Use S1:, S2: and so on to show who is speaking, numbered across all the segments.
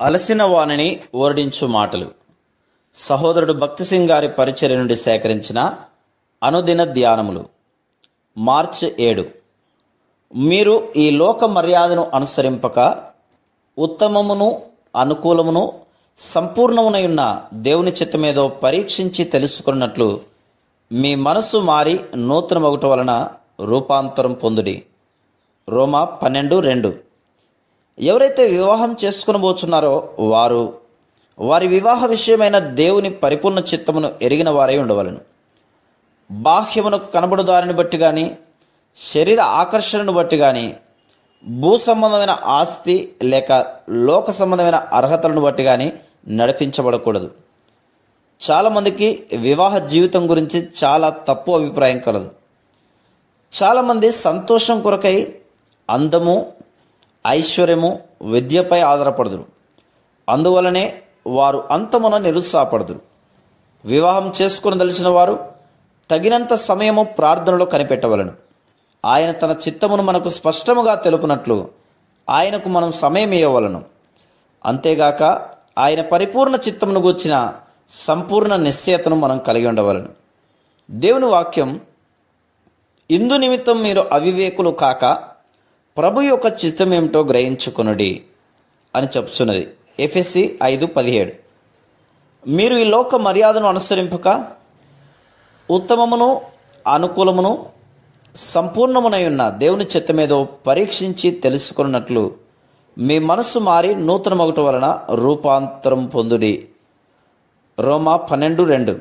S1: అలసిన వాణిని ఓరడించు మాటలు. సహోదరుడు భక్తి సింగ్ గారి పరిచర్య నుండి సేకరించిన అనుదిన ధ్యానములు. మార్చి 7. మీరు ఈ లోక మర్యాదను అనుసరింపక ఉత్తమమును అనుకూలమును సంపూర్ణమునయున్న దేవుని చిత్తమేదో పరీక్షించి తెలుసుకున్నట్లు మీ మనస్సు మారి నూతనమగుట వలన రూపాంతరం పొందుడి. రోమా 12:2. ఎవరైతే వివాహం చేసుకునబోచున్నారో వారి వివాహ విషయమైన దేవుని పరిపూర్ణ చిత్తమును ఎరిగిన వారై ఉండవలను. బాహ్యమునకు కనబడు దారిని బట్టి కానీ, శరీర ఆకర్షణను బట్టి కానీ, భూ సంబంధమైన ఆస్తి లేక లోక సంబంధమైన అర్హతలను బట్టి కానీ నడిపించబడకూడదు. చాలామందికి వివాహ జీవితం గురించి చాలా తప్పు అభిప్రాయం కలదు. చాలామంది సంతోషం కొరకై అందము, ఐశ్వర్యము, విద్యపై ఆధారపడదురు. అందువలనే వారు అంతమున నిరుత్సాహపడదురు. వివాహం చేసుకునదలిచిన వారు తగినంత సమయము ప్రార్థనలో కనిపెట్టవలను. ఆయన తన చిత్తమును మనకు స్పష్టముగా తెలుపునట్లు ఆయనకు మనం సమయం ఇవ్వవలను. అంతేగాక ఆయన పరిపూర్ణ చిత్తమును గూర్చిన సంపూర్ణ నిశ్చయతను మనం కలిగి ఉండవలను. దేవుని వాక్యం, ఇందు నిమిత్తం మీరు అవివేకులు కాక ప్రభు యొక్క చిత్తమేమిటో గ్రహించుకొనుడి అని చెప్తున్నది. ఎఫెసీ 5:17. మీరు ఈ లోక మర్యాదను అనుసరింపక ఉత్తమమును అనుకూలమును సంపూర్ణమునై ఉన్న దేవుని చిత్తమేదో పరీక్షించి తెలుసుకున్నట్లు మీ మనస్సు మారి నూతనమగుట వలన రూపాంతరం పొందుడి. రోమా 12:2.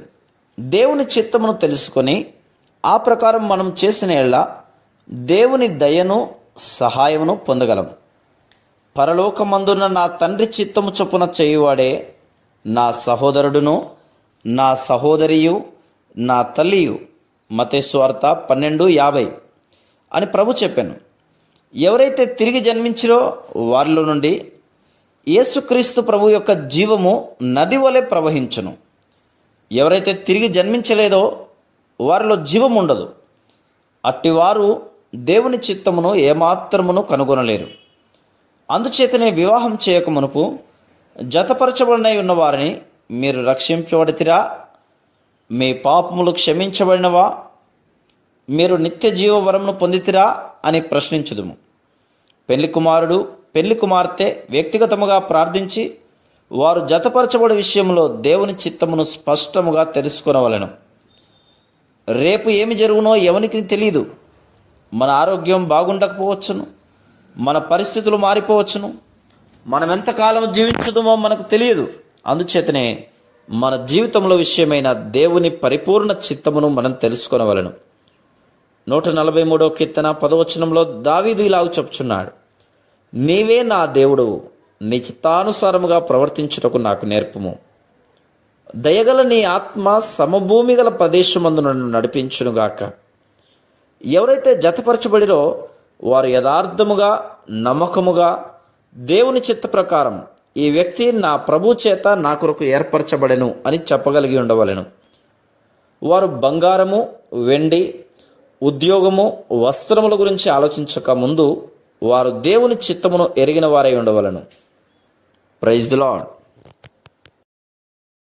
S1: దేవుని చిత్తమును తెలుసుకొని ఆ ప్రకారం మనం చేసిన యెడల దేవుని దయను సహాయమును పొందగలం. పరలోకమందున్న నా తండ్రి చిత్తము చొప్పున చేయువాడే నా సహోదరుడును, నా సహోదరియు, నా తల్లియు. మత్తయి సువార్త 12:50 అని ప్రభు చెప్పాను. ఎవరైతే తిరిగి జన్మించిరో వారిలో నుండి యేసుక్రీస్తు ప్రభు యొక్క జీవము నది వలె ప్రవహించును. ఎవరైతే తిరిగి జన్మించలేదో వారిలో జీవం ఉండదు. అట్టివారు దేవుని చిత్తమును ఏమాత్రమును కనుగొనలేరు. అందుచేతనే వివాహం చేయక మునుపు జతపరచబడినై ఉన్న వారిని మీరు రక్షించబడితిరా? మీ పాపములు క్షమించబడినవా? మీరు నిత్య జీవవరమును పొందితిరా అని ప్రశ్నించుదుము. పెళ్లి కుమారుడు, పెళ్లి కుమార్తె వ్యక్తిగతముగా ప్రార్థించి వారు జతపరచబడే విషయంలో దేవుని చిత్తమును స్పష్టముగా తెలుసుకొనవలెను. రేపు ఏమి జరుగునో ఎవనికి తెలియదు. మన ఆరోగ్యం బాగుండకపోవచ్చును, మన పరిస్థితులు మారిపోవచ్చును, మనం ఎంతకాలం జీవించుదామో మనకు తెలియదు. అందుచేతనే మన జీవితంలో విషయమైన దేవుని పరిపూర్ణ చిత్తమును మనం తెలుసుకొనవలెను. 143వ కీర్తన 10వ వచనంలో దావీదు ఇలాగ చెప్పుచున్నాడు, నీవే నా దేవుడు, నీ చిత్తానుసారముగా ప్రవర్తించుటకు నాకు నేర్పుము. దయగల నీ ఆత్మ సమభూమి గల ప్రదేశమందు నన్ను నడిపించునుగాక. ఎవరైతే జతపరచబడిరో వారు యథార్థముగా, నమ్మకముగా దేవుని చిత్త ప్రకారం ఈ వ్యక్తి నా ప్రభు చేత నా కొరకు ఏర్పరచబడెను అని చెప్పగలిగి ఉండవలెను. వారు బంగారము, వెండి, ఉద్యోగము, వస్త్రముల గురించి ఆలోచించక ముందు వారు దేవుని చిత్తమును ఎరిగిన వారై ఉండవలెను. Praise the lord.